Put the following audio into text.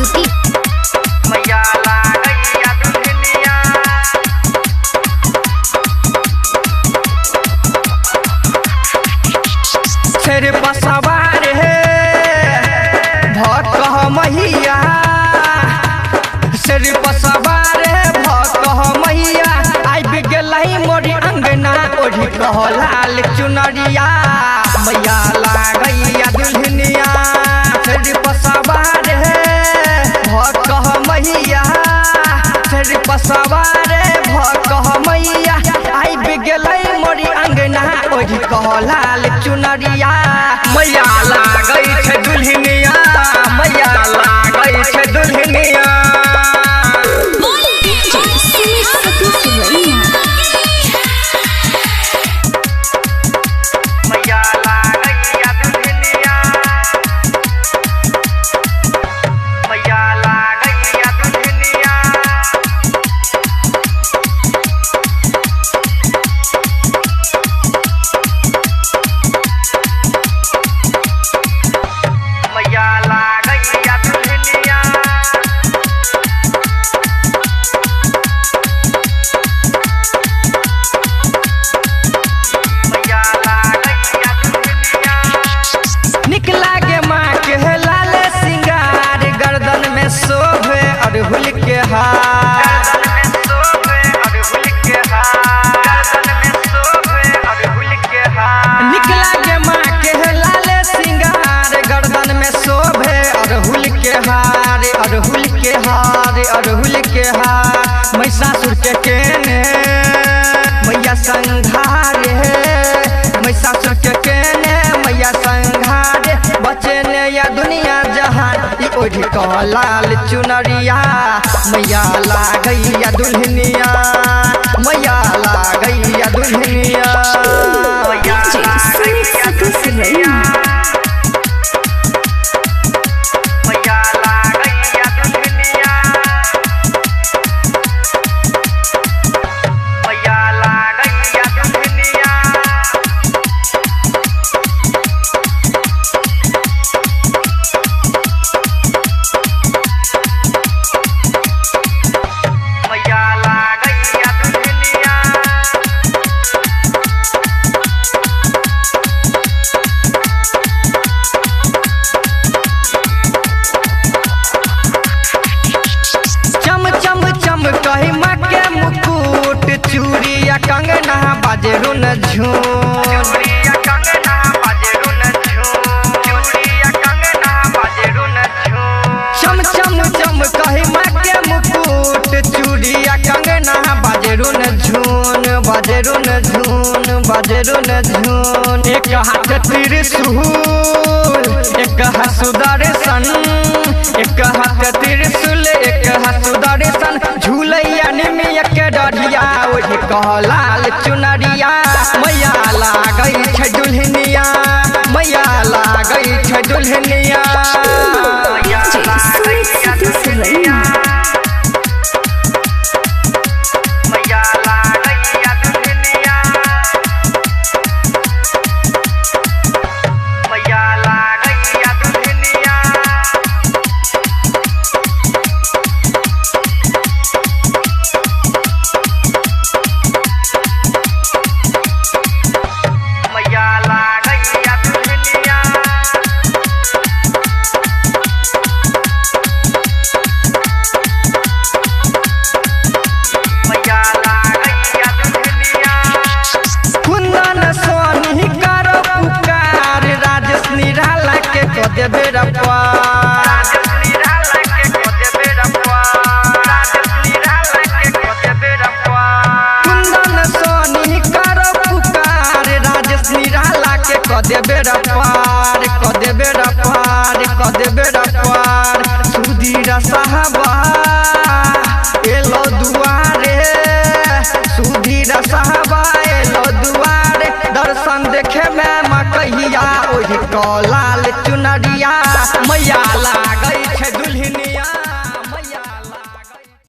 प्रस्तुति। मैया लागैया दुल्हनिया सिर पर सवार है भकह मैया, सिर पर सवार है भकह मैया। आबि गेलही मोरी अंगना ओढ़ी कह लाल चुनरिया। मैया लागैया दुल्हनिया सिर पर सवार है भकह मैया, सिर पर सवार है भकह मैया। आबि गेलही मोरी अंगना ओढ़ी कह लाल चुनरिया। मैया लागै छै दुल्हनिया, मैया लागै छै दुल्हनिया। मैया लागैया दुल्हनिया, मैया लागैया दुल्हनिया। मैया लागैया दुल्हनिया मैया लागैया दुल्हनिया। निक लागे माँ के लाल सिंगार, गर्दन में शोभे अड़हुल के हार, अड़हुल के हार, गर्दन में शोभे अड़हुल के हार। निक लागे माँ के लाल सिंगार, गर्दन में शोभे अड़हुल के हार, अड़हुल के हार, अड़हुल के हार। महिषासुर के केने मैया संघार है, महिषासुर के केने मैया संघार। बचे ने या दुनिया जहान ई ओढ़ी कह लाल चुनरिया। मैया लागैया दुल्हनिया, मैया लागैया दुल्हनिया। मैया लागैया दुल्हनिया, मैया लागैया दुल्हनिया, मैया लागैया दुल्हनिया। मैया लागैया दुल्हनिया, चम चम चम कही माँ के मुकुट, चूड़िया कंगना बाजे रुन झून, चूड़िया कंगना बाजे रुन झून, चूड़िया कंगना बाजे रुन झून। चम चम चम कही माँ के मुकुट, चूड़िया कंगना बाजे रुन झून, बाजे रुन झून, बाजे रुन झून। एक हाथ त्रिशूल एक हाथ सुदर्शन, एक हाथ त्रिशूल एक हाथ सुदर्शन। झूलैया निमिया के डढ़िया ओढ़ी कह लाल चुनरिया। मैया लागै छै दुल्हनिया, मैया लागै छै दुल्हनिया। मैया लागैया दुल्हनिया, मैया लागैया दुल्हनिया, मैया लागैया दुल्हनिया। मैया लागैया दुल्हनिया, मैया लागैया दुल्हनिया। कुंदन सोनी करो पुकार, राजेश निराला के कह देबे रपार, राजेश निराला के कह देबे रपार, राजेश निराला के कह देबे रपार। कुंदन सोनी करो पुकार, राजेश निराला के कह देबे रपार, कह देबे रपार, कह देबे रपार। सुधीर साहबा